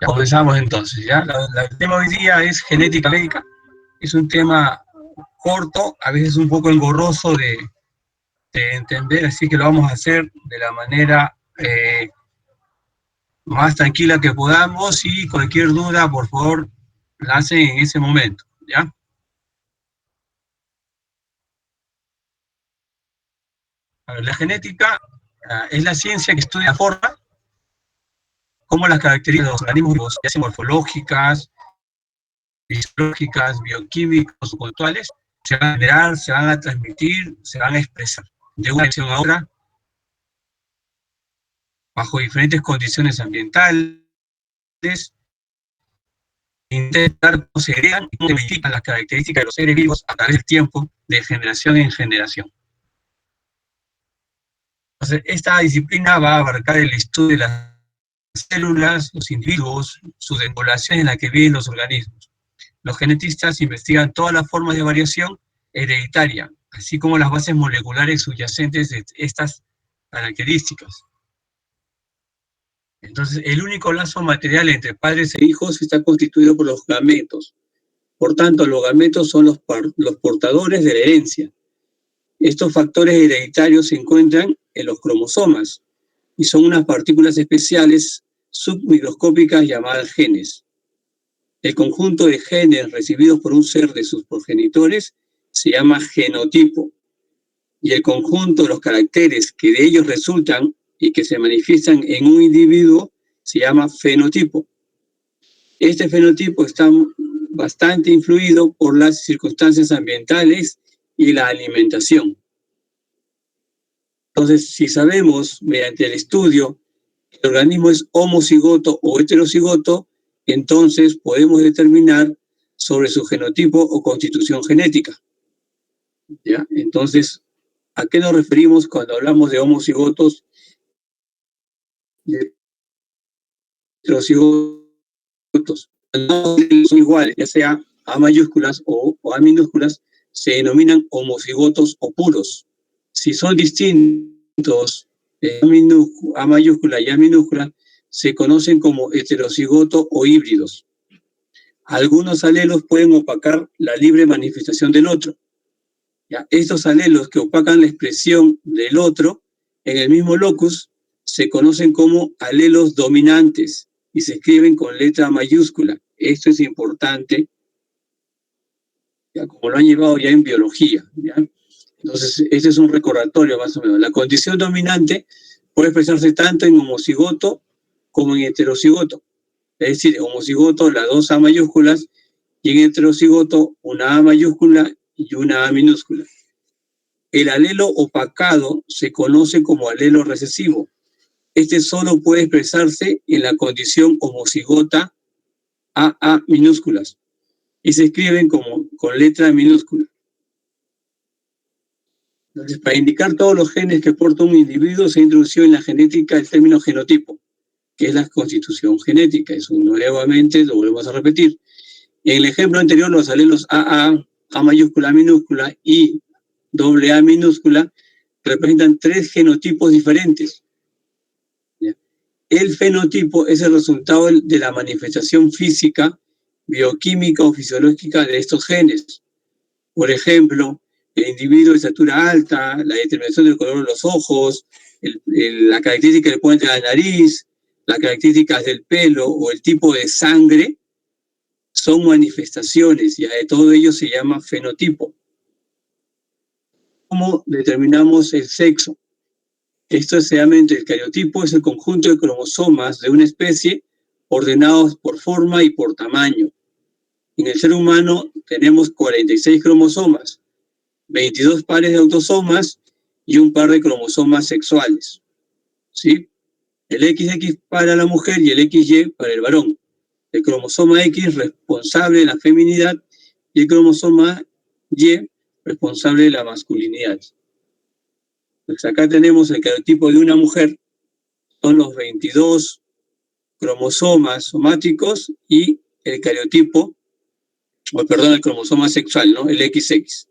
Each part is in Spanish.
Ya comenzamos entonces, ¿ya? El tema hoy día es genética médica. Es un tema corto, a veces un poco engorroso de entender, así que lo vamos a hacer de la manera más tranquila que podamos y cualquier duda, por favor, la hacen en ese momento, ¿ya? A ver, la genética es la ciencia que estudia la forma, cómo las características de los organismos, ya sean morfológicas, fisiológicas, bioquímicos o conductuales, se van a generar, se van a transmitir, se van a expresar de una acción a otra, bajo diferentes condiciones ambientales, intentar cómo se agregan y cómo se modifican las características de los seres vivos a través del tiempo, de generación en generación. Entonces, esta disciplina va a abarcar el estudio de las células, los individuos, su población en la que viven los organismos. Los genetistas investigan todas las formas de variación hereditaria, así como las bases moleculares subyacentes de estas características. Entonces, el único lazo material entre padres e hijos está constituido por los gametos. Por tanto, los gametos son los portadores de la herencia. Estos factores hereditarios se encuentran en los cromosomas y son unas partículas especiales submicroscópicas llamadas genes. El conjunto de genes recibidos por un ser de sus progenitores se llama genotipo, y el conjunto de los caracteres que de ellos resultan y que se manifiestan en un individuo se llama fenotipo. Este fenotipo está bastante influido por las circunstancias ambientales y la alimentación. Entonces, si sabemos mediante el estudio que el organismo es homocigoto o heterocigoto, entonces podemos determinar sobre su genotipo o constitución genética. ¿Ya? Entonces, ¿a qué nos referimos cuando hablamos de homocigotos y heterocigotos? No son iguales, ya sea A mayúsculas o A minúsculas, se denominan homocigotos o puros. Si son distintos, A mayúscula y A minúscula, se conocen como heterocigoto o híbridos. Algunos alelos pueden opacar la libre manifestación del otro. ¿Ya? Estos alelos que opacan la expresión del otro en el mismo locus se conocen como alelos dominantes y se escriben con letra mayúscula. Esto es importante, ¿ya? Como lo han llevado ya en biología, ¿ya? Entonces, este es un recordatorio más o menos. La condición dominante puede expresarse tanto en homocigoto como en heterocigoto. Es decir, en homocigoto las dos A mayúsculas y en heterocigoto una A mayúscula y una A minúscula. El alelo opacado se conoce como alelo recesivo. Este solo puede expresarse en la condición homocigota AA minúsculas y se escriben con letra minúscula. Entonces, para indicar todos los genes que porta un individuo, se introdució en la genética el término genotipo, que es la constitución genética. Eso nuevamente lo volvemos a repetir. En el ejemplo anterior, los alelos AA, A mayúscula, minúscula y AA minúscula representan tres genotipos diferentes. El fenotipo es el resultado de la manifestación física, bioquímica o fisiológica de estos genes. Por ejemplo, el individuo de estatura alta, la determinación del color de los ojos, la característica del puente de la nariz, las características del pelo o el tipo de sangre son manifestaciones, y de todo ello se llama fenotipo. ¿Cómo determinamos el sexo? Esto es sencillamente el cariotipo, es el conjunto de cromosomas de una especie ordenados por forma y por tamaño. En el ser humano tenemos 46 cromosomas, 22 pares de autosomas y un par de cromosomas sexuales. ¿Sí? El XX para la mujer y el XY para el varón. El cromosoma X responsable de la feminidad y el cromosoma Y responsable de la masculinidad. Pues acá tenemos el cariotipo de una mujer, son los 22 cromosomas somáticos y el cariotipo, el cromosoma sexual, ¿no? El XX.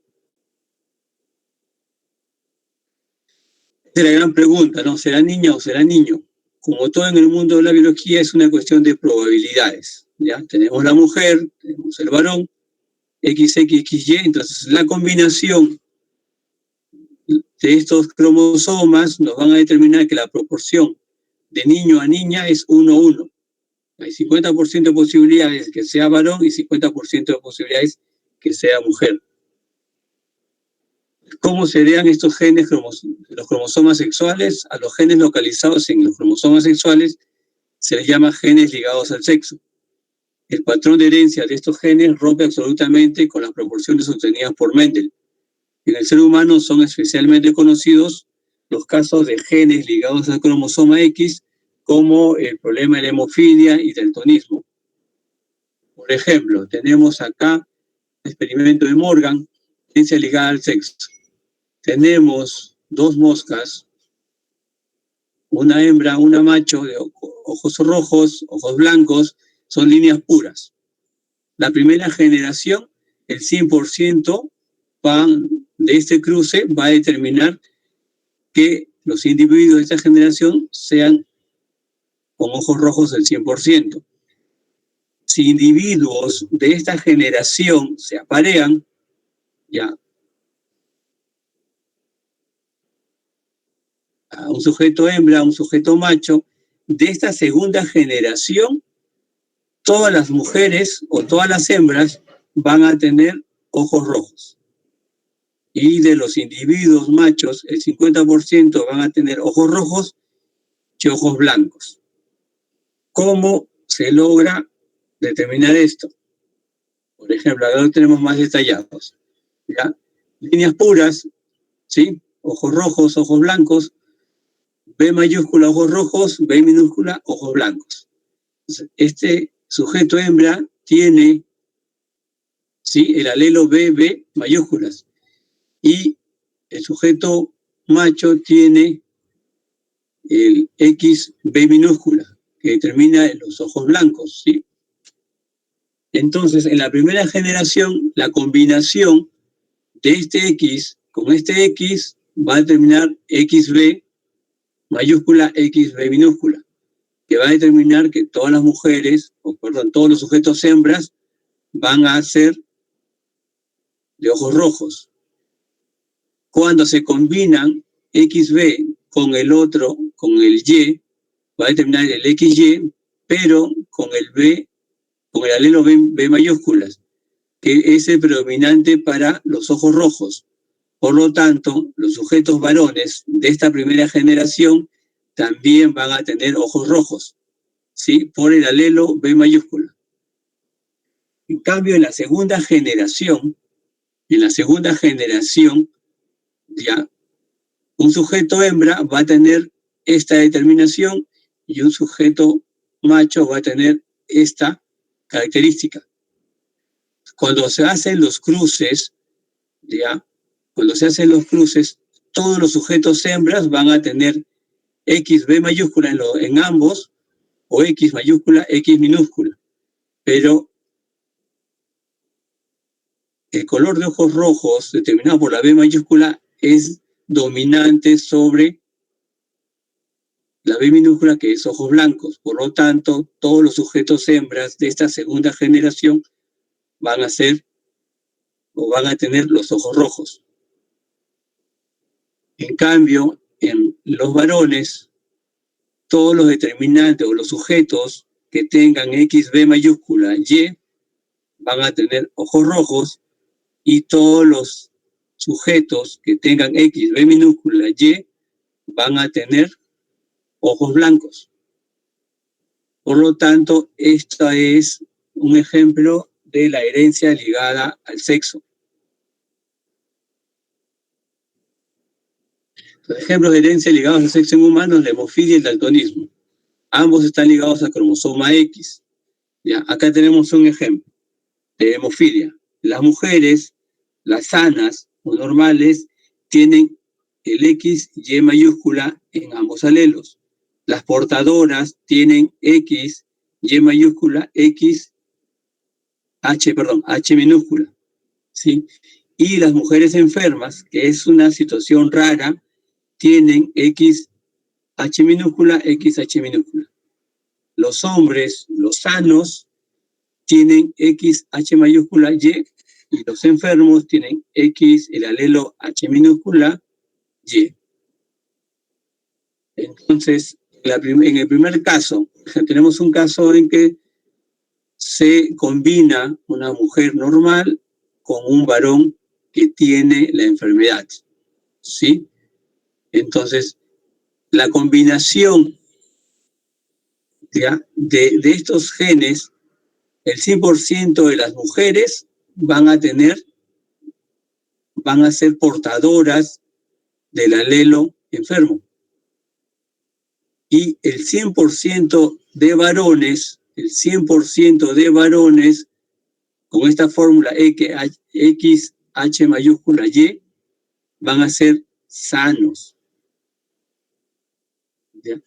Esta es la gran pregunta, ¿no? ¿Será niña o será niño? como todo en el mundo de la biología, es una cuestión de probabilidades, ¿ya? Tenemos la mujer, tenemos el varón, XY, entonces la combinación de estos cromosomas nos van a determinar que la proporción de niño a niña es 1:1. Hay 50% de posibilidades que sea varón y 50% de posibilidades que sea mujer. ¿Cómo serían estos genes, los cromosomas sexuales? A los genes localizados en los cromosomas sexuales se les llama genes ligados al sexo. El patrón de herencia de estos genes rompe absolutamente con las proporciones obtenidas por Mendel. En el ser humano son especialmente conocidos los casos de genes ligados al cromosoma X, como el problema de la hemofilia y del daltonismo. Por ejemplo, tenemos acá el experimento de Morgan, herencia ligada al sexo. Tenemos dos moscas, una hembra, una macho, de ojos rojos, ojos blancos, son líneas puras. La primera generación, el 100% de este cruce va a determinar que los individuos de esta generación sean con ojos rojos del 100%. Si individuos de esta generación se aparean, ya, a un sujeto hembra, a un sujeto macho, de esta segunda generación, todas las mujeres o todas las hembras van a tener ojos rojos. Y de los individuos machos, el 50% van a tener ojos rojos y ojos blancos. ¿Cómo se logra determinar esto? Por ejemplo, acá lo tenemos más detallados, ¿ya? Líneas puras, ¿sí? Ojos rojos, ojos blancos, B mayúscula, ojos rojos, B minúscula, ojos blancos. Entonces, este sujeto hembra tiene, ¿sí?, el alelo BB mayúsculas, y el sujeto macho tiene el XB minúscula, que determina los ojos blancos, ¿sí? Entonces, en la primera generación, la combinación de este X con este X va a determinar XB mayúscula, XB minúscula, que va a determinar que todas las mujeres, o perdón, todos los sujetos hembras van a ser de ojos rojos. Cuando se combinan XB con el otro, con el Y, va a determinar el XY, pero con el B, con el alelo B mayúsculas, que es el predominante para los ojos rojos. Por lo tanto, los sujetos varones de esta primera generación también van a tener ojos rojos, ¿sí?, por el alelo B mayúscula. En cambio, en la segunda generación, ya, un sujeto hembra va a tener esta determinación y un sujeto macho va a tener esta característica. Cuando se hacen los cruces, ¿ya?, todos los sujetos hembras van a tener XB mayúscula en ambos, o X mayúscula, X minúscula. Pero el color de ojos rojos, determinado por la B mayúscula, es dominante sobre la B minúscula, que es ojos blancos. Por lo tanto, todos los sujetos hembras de esta segunda generación van a ser o van a tener los ojos rojos. En cambio, en los varones, todos los determinantes o los sujetos que tengan XB mayúscula Y van a tener ojos rojos, y todos los sujetos que tengan XB minúscula Y van a tener ojos blancos. Por lo tanto, esta es un ejemplo de la herencia ligada al sexo. Los ejemplos de herencia ligados al sexo en humanos, la hemofilia y el daltonismo. Ambos están ligados al cromosoma X. ¿Ya? Acá tenemos un ejemplo de hemofilia. Las mujeres, las sanas o normales, tienen el XY mayúscula en ambos alelos. Las portadoras tienen X, Y mayúscula, H minúscula, ¿sí? Y las mujeres enfermas, que es una situación rara, tienen XH H minúscula, XH minúscula. Los hombres, los sanos, tienen XH mayúscula Y, y los enfermos tienen X, el alelo H minúscula, Y. Entonces, en el primer caso, tenemos un caso en que se combina una mujer normal con un varón que tiene la enfermedad, ¿sí? Entonces, la combinación ¿ya? de estos genes, el 100% de las mujeres van a ser portadoras del alelo enfermo. Y el 100% de varones, con esta fórmula X, H mayúscula Y, van a ser sanos. ¿Ya?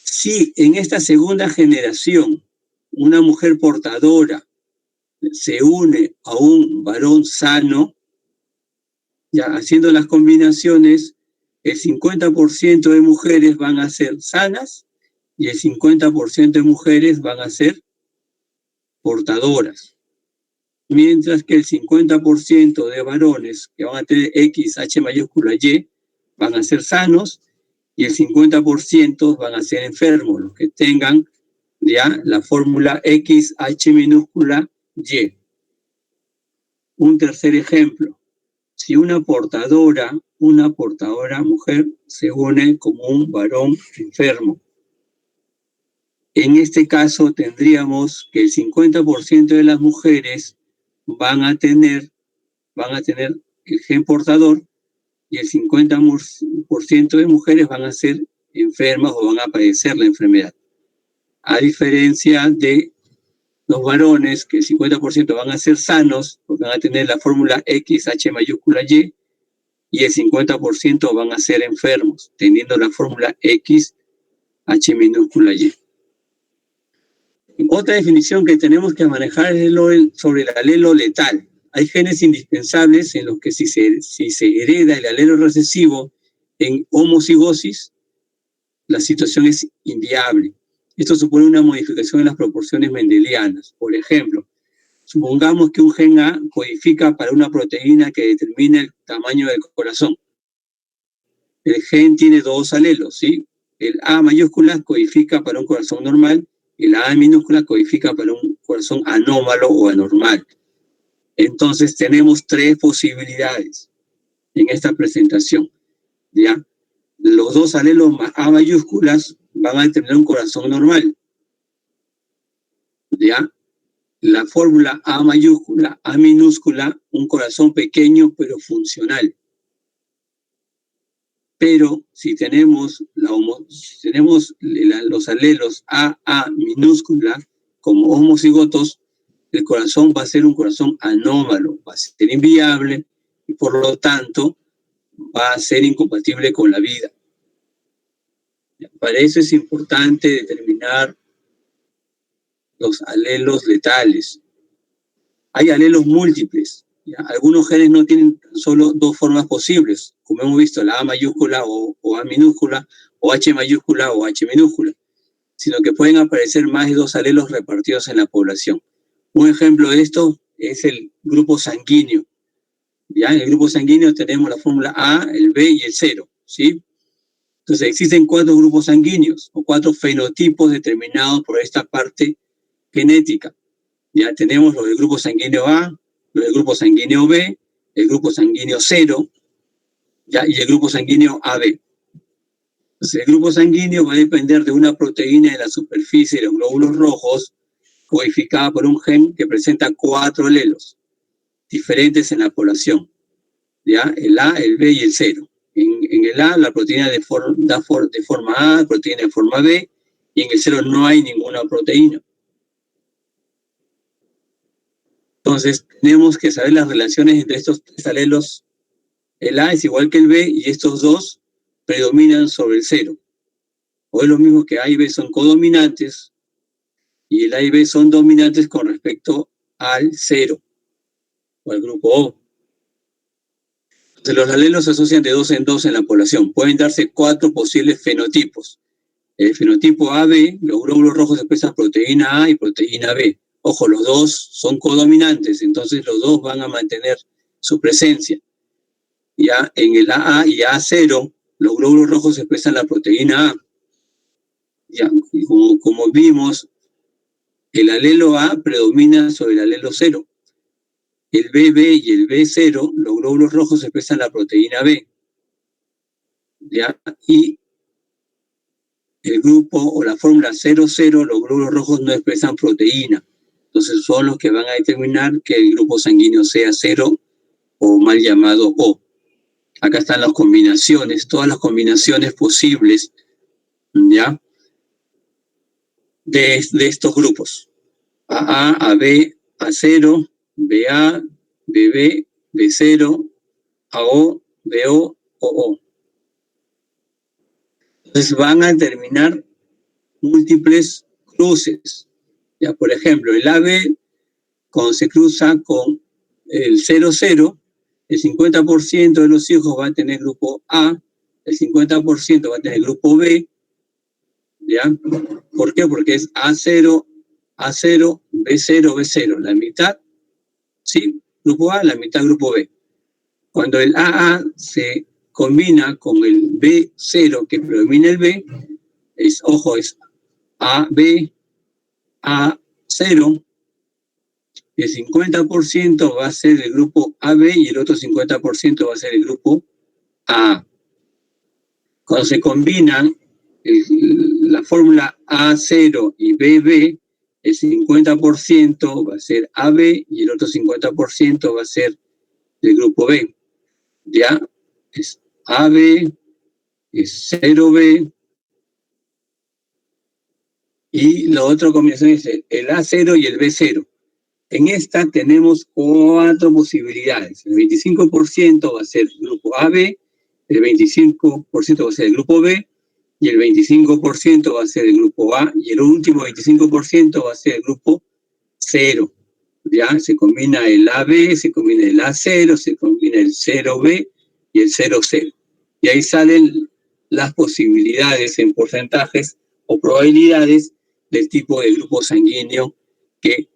Si en esta segunda generación una mujer portadora se une a un varón sano, ya haciendo las combinaciones, el 50% de mujeres van a ser sanas y el 50% de mujeres van a ser portadoras. Mientras que el 50% de varones que van a tener X, H mayúscula Y, van a ser sanos y el 50% van a ser enfermos, los que tengan ya la fórmula X, H minúscula Y. Un tercer ejemplo. Si una portadora mujer se une como un varón enfermo. En este caso tendríamos que el 50% de las mujeres van a tener el gen portador y el 50% de mujeres van a ser enfermas o van a padecer la enfermedad. A diferencia de los varones, que el 50% van a ser sanos, porque van a tener la fórmula X, H mayúscula Y, y el 50% van a ser enfermos, teniendo la fórmula X, H minúscula Y. Otra definición que tenemos que manejar es sobre el alelo letal. Hay genes indispensables en los que si se hereda el alelo recesivo en homocigosis, la situación es inviable. Esto supone una modificación en las proporciones mendelianas. Por ejemplo, supongamos que un gen A codifica para una proteína que determina el tamaño del corazón. El gen tiene dos alelos, ¿sí? El A mayúscula codifica para un corazón normal y la A minúscula codifica para un corazón anómalo o anormal. Entonces tenemos tres posibilidades en esta presentación, ¿ya? Los dos alelos A mayúsculas van a determinar un corazón normal, ¿ya? La fórmula A mayúscula, A minúscula, un corazón pequeño pero funcional. Pero si tenemos los alelos A minúscula como homocigotos, el corazón va a ser un corazón anómalo, va a ser inviable y por lo tanto va a ser incompatible con la vida. Para eso es importante determinar los alelos letales. Hay alelos múltiples. ¿Ya? Algunos genes no tienen solo dos formas posibles, como hemos visto, la A mayúscula o A minúscula, o H mayúscula o H minúscula, sino que pueden aparecer más de dos alelos repartidos en la población. Un ejemplo de esto es el grupo sanguíneo. ¿Ya? En el grupo sanguíneo tenemos la fórmula A, el B y el 0, ¿sí? Entonces existen 4 grupos sanguíneos o 4 fenotipos determinados por esta parte genética. Ya tenemos los del grupo sanguíneo A, los del grupo sanguíneo B, el grupo sanguíneo 0, ¿ya? Y el grupo sanguíneo AB. Entonces, el grupo sanguíneo va a depender de una proteína en la superficie de los glóbulos rojos, codificada por un gen que presenta 4 alelos diferentes en la población, ¿ya? El A, el B y el 0. En el A, la proteína da de forma A, proteína de forma B, y en el 0 no hay ninguna proteína. Entonces, tenemos que saber las relaciones entre estos tres alelos. El A es igual que el B y estos dos predominan sobre el 0. O es lo mismo que A y B son codominantes y el A y B son dominantes con respecto al 0 o al grupo O. Entonces, los alelos se asocian de 2 en 2 en la población. Pueden darse 4 posibles fenotipos. el fenotipo AB, los glóbulos rojos expresan proteína A y proteína B. Ojo, los dos son codominantes, entonces los dos van a mantener su presencia. Ya en el AA y A0, los glóbulos rojos expresan la proteína A. Ya, como vimos, el alelo A predomina sobre el alelo 0. El BB y el B0, los glóbulos rojos expresan la proteína B. ¿Ya? Y el grupo o la fórmula 00, los glóbulos rojos no expresan proteína. Entonces son los que van a determinar que el grupo sanguíneo sea 0 o mal llamado O. Acá están las combinaciones, todas las combinaciones posibles, ¿ya? De estos grupos. AA, AB, A0, BA, BB, B0, AO, BO, OO. Entonces van a determinar múltiples cruces. Ya, por ejemplo, el AB, cuando se cruza con el 00, el 50% de los hijos va a tener grupo A, el 50% va a tener grupo B, ¿ya? ¿Por qué? Porque es A0, A0, B0, B0. La mitad, ¿sí? Grupo A, la mitad grupo B. Cuando el AA se combina con el B0, que predomina el B, ojo, es AB, A0, el 50% va a ser el grupo AB y el otro 50% va a ser el grupo A. Cuando se combinan la fórmula A0 y BB, el 50% va a ser AB y el otro 50% va a ser del grupo B. Ya es AB, es 0B, y la otra combinación es el A0 y el B0. En esta tenemos 4 posibilidades. El 25% va a ser el grupo AB, el 25% va a ser el grupo B, y el 25% va a ser el grupo A, y el último 25% va a ser el grupo 0. Ya se combina el AB, se combina el A0, se combina el 0B y el 00. Y ahí salen las posibilidades en porcentajes o probabilidades del tipo de grupo sanguíneo que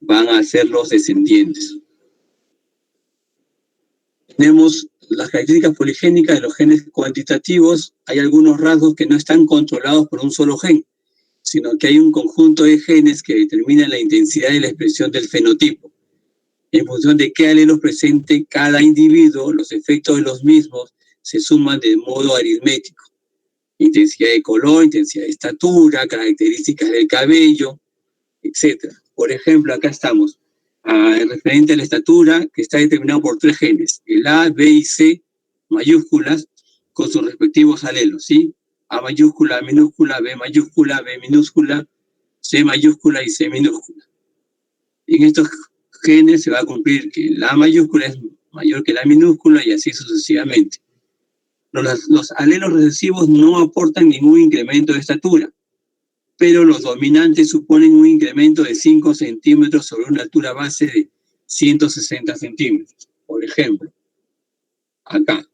van a ser los descendientes. Tenemos las características poligénicas de los genes cuantitativos. Hay algunos rasgos que no están controlados por un solo gen, sino que hay un conjunto de genes que determinan la intensidad de la expresión del fenotipo. En función de qué alelos presente cada individuo, los efectos de los mismos se suman de modo aritmético. Intensidad de color, intensidad de estatura, características del cabello, etc. Por ejemplo, acá estamos, referente a la estatura, que está determinado por 3 genes, el A, B y C mayúsculas, con sus respectivos alelos, ¿sí? A mayúscula, A minúscula, B mayúscula, B minúscula, C mayúscula y C minúscula. En estos genes se va a cumplir que la A mayúscula es mayor que la minúscula y así sucesivamente. Los alelos recesivos no aportan ningún incremento de estatura, pero los dominantes suponen un incremento de 5 centímetros sobre una altura base de 160 centímetros. Por ejemplo, acá,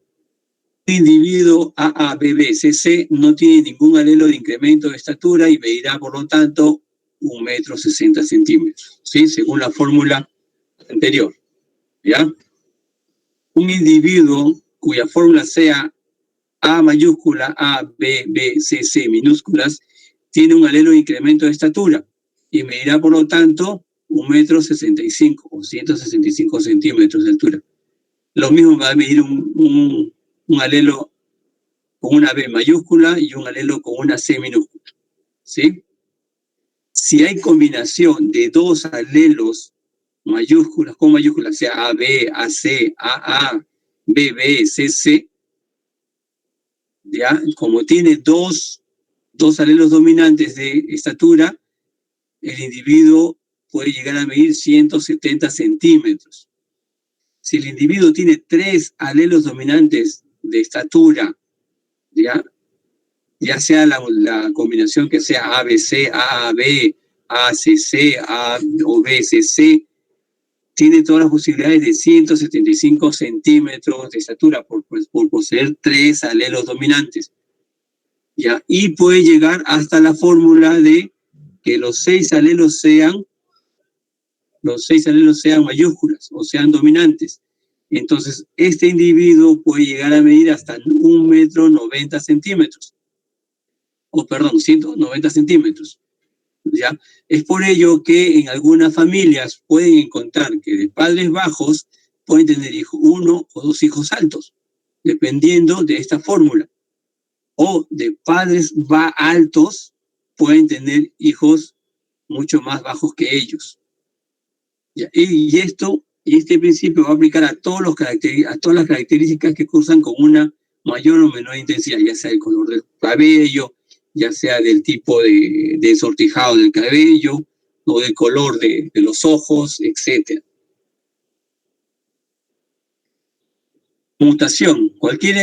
el individuo AABBCC no tiene ningún alelo de incremento de estatura y medirá, por lo tanto, 1,60 m, ¿sí? Según la fórmula anterior, ¿ya? Un individuo cuya fórmula sea A mayúscula, A, B, B, C, C minúsculas, tiene un alelo de incremento de estatura y medirá, por lo tanto, 1,65 m o 165 centímetros de altura. Lo mismo va a medir un alelo con una B mayúscula y un alelo con una C minúscula, ¿sí? Si hay combinación de 2 alelos mayúsculas con mayúsculas, sea AB, AC, AA, BB, CC, ¿ya? Como tiene dos alelos dominantes de estatura, el individuo puede llegar a medir 170 centímetros. Si el individuo tiene 3 alelos dominantes de estatura, ya sea la combinación que sea ABC, AAB, ACC, A o BCC, tiene todas las posibilidades de 175 centímetros de estatura por poseer 3 alelos dominantes. ¿ya? Y puede llegar hasta la fórmula de que los seis alelos sean mayúsculas o sean dominantes. Entonces, este individuo puede llegar a medir hasta 1,90 m, o perdón, 190 centímetros, ¿ya? Es por ello que en algunas familias pueden encontrar que de padres bajos pueden tener uno o dos hijos altos, dependiendo de esta fórmula. O de padres altos pueden tener hijos mucho más bajos que ellos. ¿Ya? Y este principio va a aplicar a todas las características que cursan con una mayor o menor intensidad, ya sea el color del cabello, ya sea del tipo de ensortijado del cabello, o del color de los ojos, etc. Mutación. Cualquier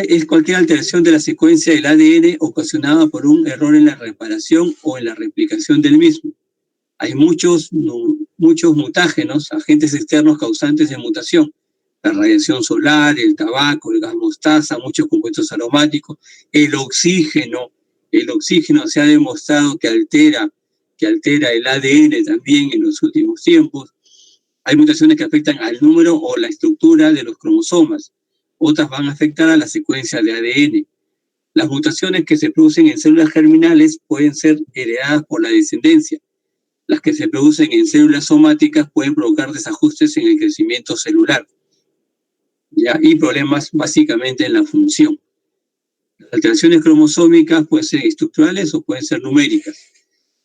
alteración de la secuencia del ADN ocasionada por un error en la reparación o en la replicación del mismo. Hay muchos mutágenos, agentes externos causantes de mutación. La radiación solar, el tabaco, el gas mostaza, muchos compuestos aromáticos, el oxígeno. El oxígeno se ha demostrado que altera el ADN también en los últimos tiempos. Hay mutaciones que afectan al número o la estructura de los cromosomas. Otras van a afectar a la secuencia de ADN. Las mutaciones que se producen en células germinales pueden ser heredadas por la descendencia. Las que se producen en células somáticas pueden provocar desajustes en el crecimiento celular, ¿ya? Y problemas básicamente en la función. Las alteraciones cromosómicas pueden ser estructurales o pueden ser numéricas.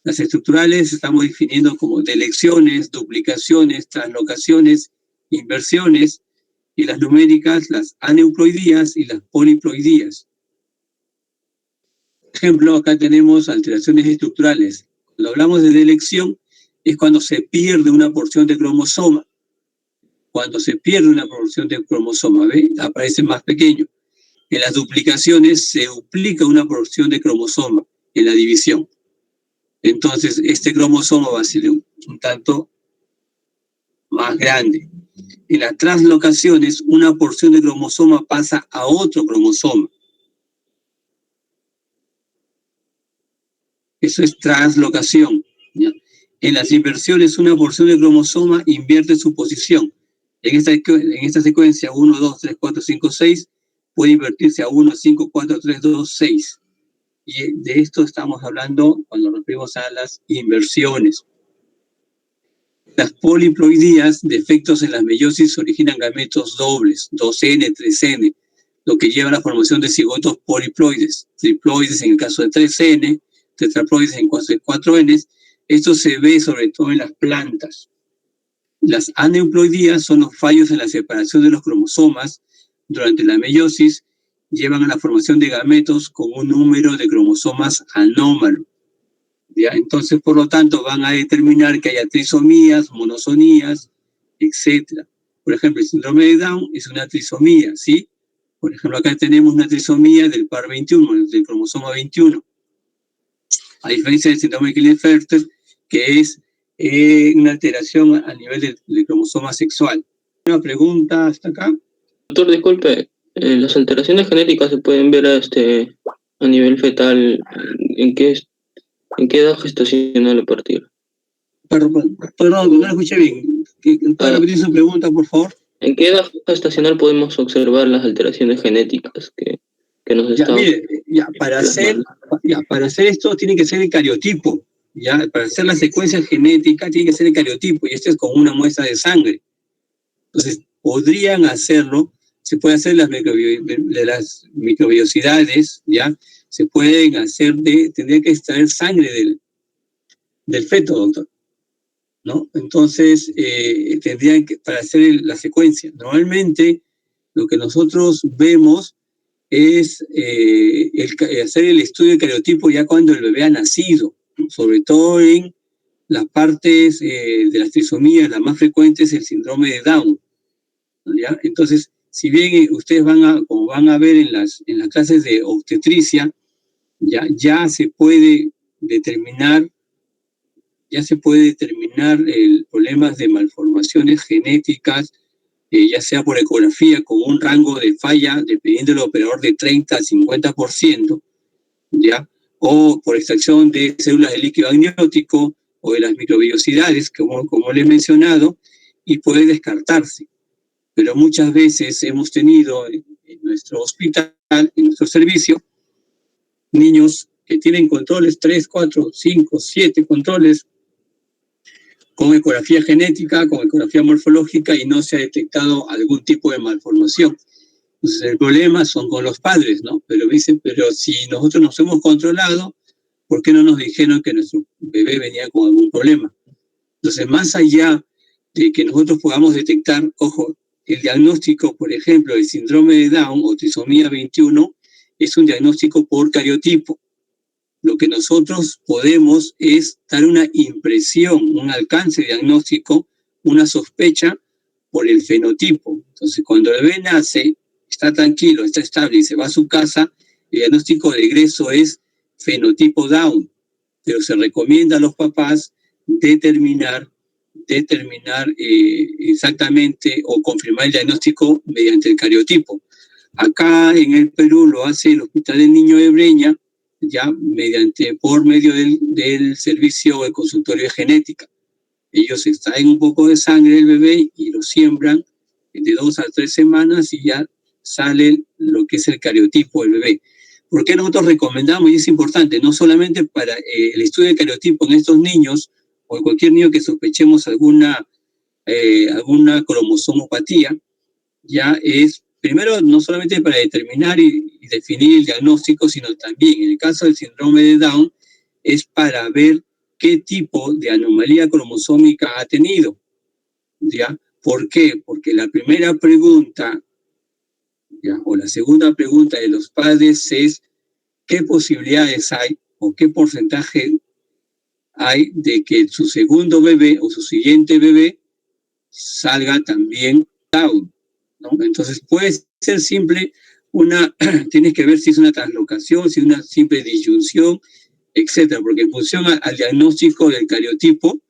Las estructurales estamos definiendo como delecciones, duplicaciones, translocaciones, inversiones, y las numéricas, las aneuploidías y las poliploidías. Por ejemplo, acá tenemos alteraciones estructurales. Cuando hablamos de delección, es cuando se pierde una porción de cromosoma. Cuando se pierde una porción de cromosoma, ¿ve? Aparece más pequeño. En las duplicaciones se duplica una porción de cromosoma en la división. Entonces, este cromosoma va a ser un tanto más grande. En las translocaciones, una porción de cromosoma pasa a otro cromosoma. Eso es translocación, ¿ya? En las inversiones, una porción de cromosoma invierte su posición. En esta secuencia 1, 2, 3, 4, 5, 6 puede invertirse a 1, 5, 4, 3, 2, 6. Y de esto estamos hablando cuando nos referimos a las inversiones. Las poliploidías, defectos en la meiosis, originan gametos dobles, 2N, 3N, lo que lleva a la formación de cigotos poliploides, triploides en el caso de 3N, tetraploides en caso de 4N. Esto se ve sobre todo en las plantas. Las aneuploidías son los fallos en la separación de los cromosomas durante la meiosis, llevan a la formación de gametos con un número de cromosomas anómalo. ¿Ya? Entonces, por lo tanto, van a determinar que haya trisomías, monosonías, etc. Por ejemplo, el síndrome de Down es una trisomía, ¿sí? Por ejemplo, acá tenemos una trisomía del par 21, del cromosoma 21. A diferencia del síndrome de Klinefelter, que es una alteración a nivel del cromosoma sexual. Una pregunta hasta acá. Doctor, disculpe, ¿las alteraciones genéticas se pueden ver a nivel fetal? ¿En qué edad gestacional a partir? Perdón, no lo escuché bien. ¿Puede repetir su pregunta, por favor? ¿En qué edad gestacional podemos observar las alteraciones genéticas que nos están... Mire, para hacer esto tiene que ser el cariotipo. ¿Ya? Para hacer la secuencia genética tiene que ser el cariotipo, y esto es con una muestra de sangre. Entonces, podrían hacerlo, se puede hacer las microbiosidades, ¿ya? Se pueden hacer tendría que extraer sangre del feto, doctor, ¿no? Entonces, tendrían que, para hacer la secuencia. Normalmente, lo que nosotros vemos es hacer el estudio de cariotipo ya cuando el bebé ha nacido, sobre todo en las partes de las trisomías, la más frecuente es el síndrome de Down, ¿ya? Entonces, si bien ustedes como van a ver en las clases de obstetricia, ya se puede determinar problemas de malformaciones genéticas, ya sea por ecografía, con un rango de falla, dependiendo del operador, de 30 al 50%, ¿ya? o por extracción de células de líquido amniótico o de las microvellosidades, como les he mencionado, y puede descartarse. Pero muchas veces hemos tenido en nuestro hospital, en nuestro servicio, niños que tienen controles, 3, 4, 5, 7 controles, con ecografía genética, con ecografía morfológica, y no se ha detectado algún tipo de malformación. Entonces el problema son con los padres, ¿no? Pero dicen, pero si nosotros nos hemos controlado, ¿por qué no nos dijeron que nuestro bebé venía con algún problema? Entonces, más allá de que nosotros podamos detectar, ojo, el diagnóstico, por ejemplo, del síndrome de Down o trisomía 21, es un diagnóstico por cariotipo. Lo que nosotros podemos es dar una impresión, un alcance diagnóstico, una sospecha por el fenotipo. Entonces, cuando el bebé nace, está tranquilo, está estable y se va a su casa, el diagnóstico de egreso es fenotipo Down, pero se recomienda a los papás determinar exactamente o confirmar el diagnóstico mediante el cariotipo. Acá en el Perú lo hace el Hospital del Niño de Breña, ya por medio del servicio de consultorio de genética. Ellos extraen un poco de sangre del bebé y lo siembran de 2 a 3 semanas y ya sale lo que es el cariotipo del bebé. ¿Por qué nosotros recomendamos? Y es importante, no solamente para el estudio de cariotipo en estos niños o en cualquier niño que sospechemos alguna cromosomopatía, ya es primero no solamente para determinar y definir el diagnóstico, sino también en el caso del síndrome de Down es para ver qué tipo de anomalía cromosómica ha tenido, ¿ya? ¿Por qué? Porque la primera pregunta, ¿ya? O la segunda pregunta de los padres es ¿qué posibilidades hay o qué porcentaje hay de que su segundo bebé o su siguiente bebé salga también Down, ¿no? Entonces puede ser simple tienes que ver si es una translocación, si es una simple disyunción, etcétera, porque en función al diagnóstico del cariotipo,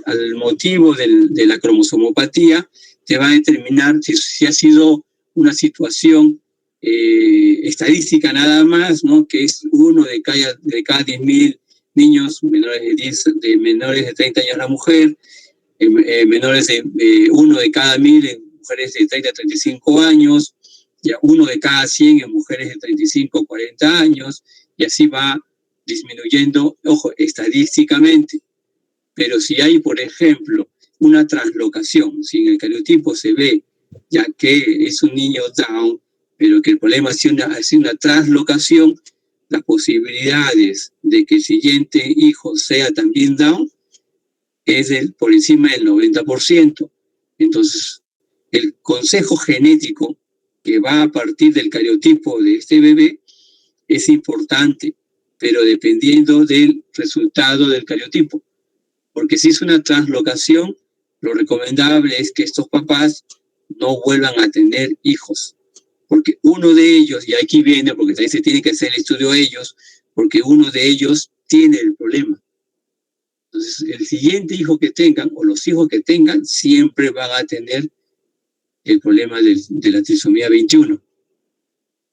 al motivo de la cromosomopatía, te va a determinar si ha sido una situación estadística nada más, ¿no? Que es uno de cada 10.000 niños menores de 30 años la mujer, uno de cada 1.000 en mujeres de 30 a 35 años, ya uno de cada 100 en mujeres de 35 a 40 años, y así va disminuyendo, ojo, estadísticamente. Pero si hay, por ejemplo, una translocación, si en el cariotipo se ve ya que es un niño Down, pero que el problema ha sido una translocación, las posibilidades de que el siguiente hijo sea también Down es por encima del 90%. Entonces, el consejo genético que va a partir del cariotipo de este bebé es importante, pero dependiendo del resultado del cariotipo. Porque si es una translocación, lo recomendable es que estos papás no vuelvan a tener hijos. Porque uno de ellos, y aquí viene, porque también se tiene que hacer el estudio de ellos, porque uno de ellos tiene el problema. Entonces, el siguiente hijo que tengan, o los hijos que tengan, siempre van a tener el problema de la trisomía 21.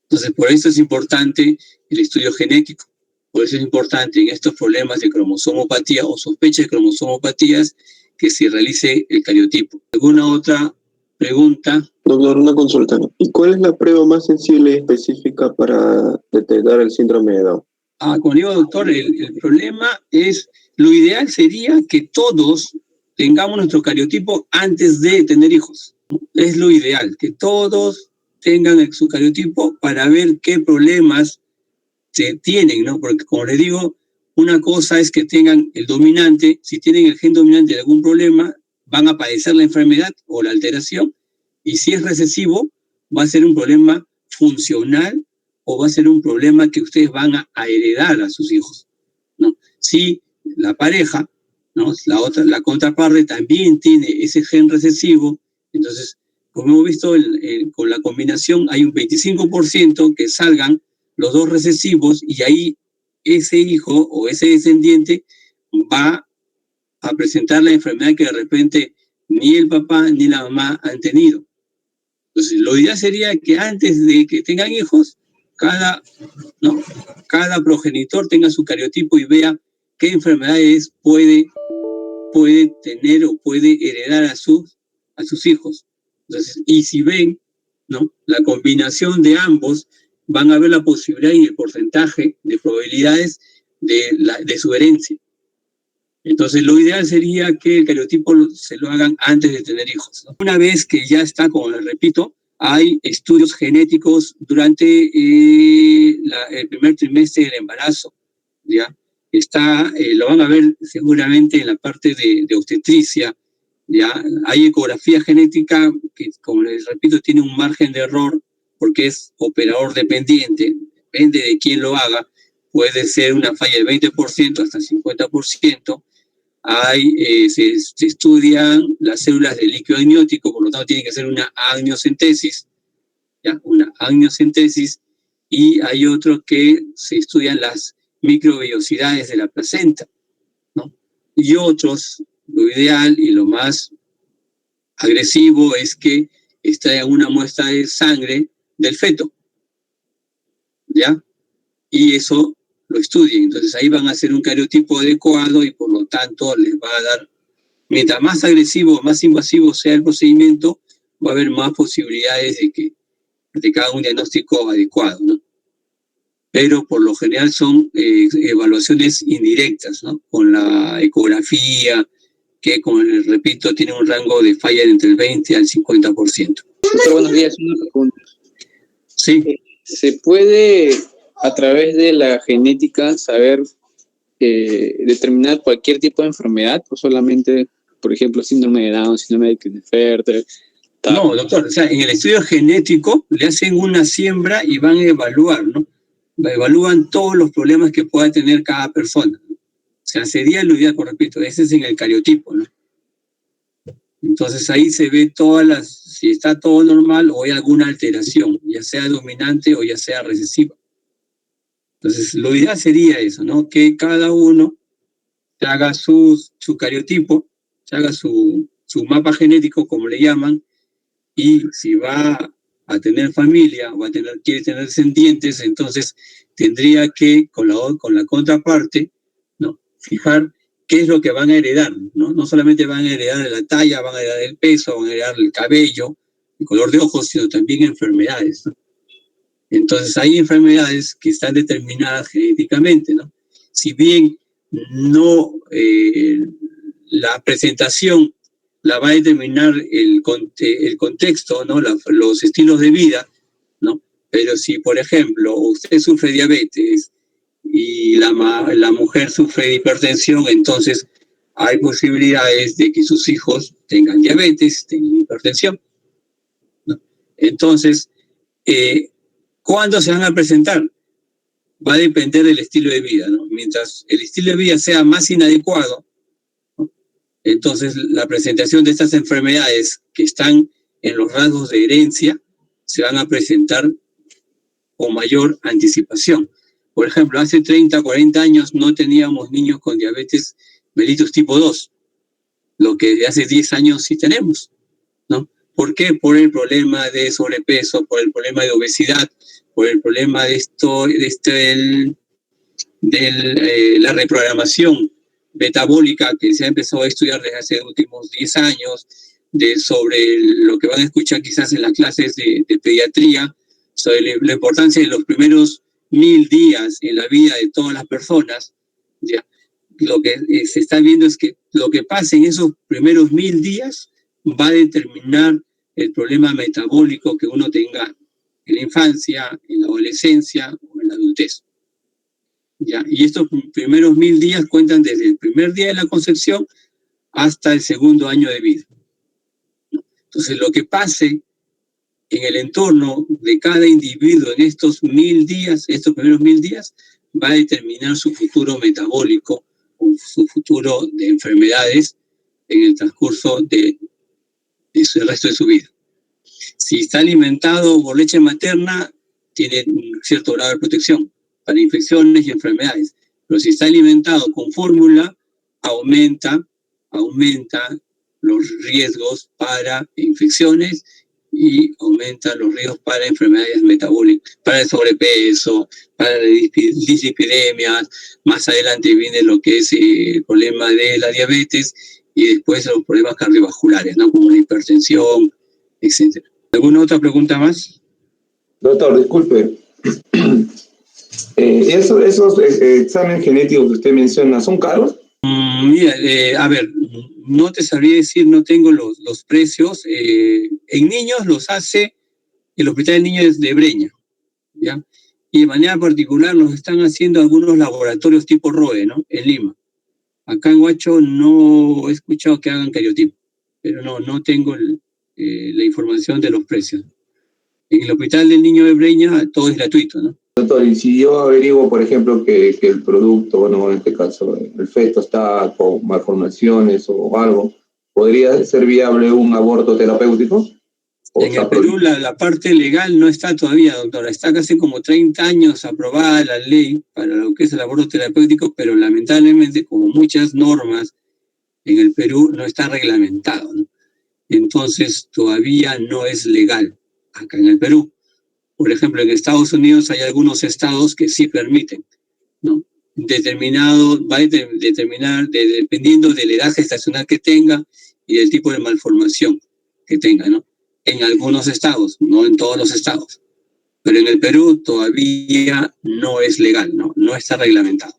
Entonces, por eso es importante el estudio genético. Por eso es importante en estos problemas de cromosomopatía o sospecha de cromosomopatías que se realice el cariotipo. ¿Alguna otra pregunta? Doctor, una consulta. ¿Y cuál es la prueba más sensible y específica para detectar el síndrome de Down? Como digo, doctor, el problema es, lo ideal sería que todos tengamos nuestro cariotipo antes de tener hijos. Es lo ideal, que todos tengan su cariotipo para ver qué problemas se tienen, ¿no? Porque como les digo, una cosa es que tengan el dominante, si tienen el gen dominante de algún problema, van a padecer la enfermedad o la alteración, y si es recesivo, va a ser un problema funcional o va a ser un problema que ustedes van a heredar a sus hijos, ¿no? Si la pareja, ¿no? La contraparte también tiene ese gen recesivo, entonces, como hemos visto con la combinación, hay un 25% que salgan los dos recesivos y ahí ese hijo o ese descendiente va a presentar la enfermedad que de repente ni el papá ni la mamá han tenido. Entonces, lo ideal sería que antes de que tengan hijos, ¿no? Cada progenitor tenga su cariotipo y vea qué enfermedades puede tener o puede heredar a sus hijos. Entonces, y si ven, ¿no?, la combinación de ambos, van a ver la posibilidad y el porcentaje de probabilidades de su herencia. Entonces, lo ideal sería que el cariotipo se lo hagan antes de tener hijos, ¿no? Una vez que ya está, como les repito, hay estudios genéticos durante el primer trimestre del embarazo, ¿ya? Lo van a ver seguramente en la parte de obstetricia, ¿ya? Hay ecografía genética que, como les repito, tiene un margen de error porque es operador dependiente, depende de quién lo haga, puede ser una falla del 20% hasta el 50%. Se estudian las células del líquido amniótico, por lo tanto tiene que ser una amniocentesis, ¿ya? Una amniocentesis, y hay otro que se estudian las microvellosidades de la placenta, ¿no? Y otros, lo ideal y lo más agresivo es que extraigan una muestra de sangre del feto, ¿ya? Y eso lo estudien. Entonces ahí van a hacer un cariotipo adecuado y por lo tanto les va a dar, mientras más agresivo, más invasivo sea el procedimiento, va a haber más posibilidades de que haga un diagnóstico adecuado, ¿no? Pero por lo general son evaluaciones indirectas, ¿no? Con la ecografía, que, como les repito, tiene un rango de falla de entre el 20 al 50%. Doctor, buenos días. Una pregunta. Sí. ¿Se puede, a través de la genética, saber determinar cualquier tipo de enfermedad o solamente, por ejemplo, síndrome de Down, síndrome de Klinefelter? No, doctor, o sea, en el estudio genético le hacen una siembra y van a evaluar, ¿no? Evalúan todos los problemas que pueda tener cada persona. O sea, sería lo ideal, repito, ese es en el cariotipo, ¿no? Entonces ahí se ve si está todo normal o hay alguna alteración, ya sea dominante o ya sea recesiva. Entonces lo ideal sería eso, ¿no? Que cada uno se haga su cariotipo, se haga su mapa genético, como le llaman, y si va a tener familia o quiere tener descendientes, entonces tendría que, con la contraparte, ¿no?, fijar qué es lo que van a heredar, ¿no? No solamente van a heredar la talla, van a heredar el peso, van a heredar el cabello, el color de ojos, sino también enfermedades, ¿no? Entonces hay enfermedades que están determinadas genéticamente, ¿no? Si bien no, la presentación la va a determinar el contexto, ¿no?, los estilos de vida, ¿no? Pero si, por ejemplo, usted sufre diabetes y la mujer sufre de hipertensión, entonces hay posibilidades de que sus hijos tengan diabetes, tengan hipertensión, ¿no? Entonces, ¿cuándo se van a presentar? Va a depender del estilo de vida, ¿no? Mientras el estilo de vida sea más inadecuado, ¿no?, entonces la presentación de estas enfermedades que están en los rasgos de herencia se van a presentar con mayor anticipación. Por ejemplo, hace 30, 40 años no teníamos niños con diabetes mellitus tipo 2, lo que hace 10 años sí tenemos, ¿no? ¿Por qué? Por el problema de sobrepeso, por el problema de obesidad, por el problema de la reprogramación metabólica que se ha empezado a estudiar desde hace los últimos 10 años, sobre lo que van a escuchar quizás en las clases de pediatría, sobre la importancia de los primeros 1000 días en la vida de todas las personas, ¿ya? Lo que se está viendo es que lo que pasa en esos primeros 1000 días va a determinar el problema metabólico que uno tenga en la infancia, en la adolescencia o en la adultez, ¿ya? Y estos primeros 1000 días cuentan desde el primer día de la concepción hasta el segundo año de vida. Entonces, lo que pase en el entorno de cada individuo en estos 1000 días, estos primeros 1000 días, va a determinar su futuro metabólico o su futuro de enfermedades en el transcurso del resto de su vida. Si está alimentado por leche materna, tiene un cierto grado de protección para infecciones y enfermedades. Pero si está alimentado con fórmula, aumenta los riesgos para infecciones y aumenta los riesgos para enfermedades metabólicas, para el sobrepeso, para las dislipidemias. Más adelante viene lo que es el problema de la diabetes y después los problemas cardiovasculares, ¿no? Como la hipertensión, etc. ¿Alguna otra pregunta más? Doctor, disculpe. ¿Esos exámenes genéticos que usted menciona son caros? Mira, a ver, no te sabría decir, no tengo los precios. En niños los hace el Hospital de Niños de Breña, ¿ya? Y de manera particular los están haciendo algunos laboratorios tipo ROE, ¿no? En Lima. Acá en Huacho no he escuchado que hagan cariotipo, pero no tengo la información de los precios. En el Hospital del Niño de Breña todo es gratuito, ¿no? Doctor, y si yo averiguo, por ejemplo, que el producto, bueno, en este caso, el feto está con malformaciones o algo, ¿podría ser viable un aborto terapéutico? En el Perú la parte legal no está todavía, doctora. Está casi como 30 años aprobada la ley para lo que es el aborto terapéutico, pero lamentablemente, como muchas normas en el Perú, no está reglamentado, ¿no? Entonces, todavía no es legal acá en el Perú. Por ejemplo, en Estados Unidos hay algunos estados que sí permiten, ¿no? Va a determinar dependiendo de la edad gestacional que tenga y del tipo de malformación que tenga, ¿no? En algunos estados, no en todos los estados. Pero en el Perú todavía no es legal, no está reglamentado.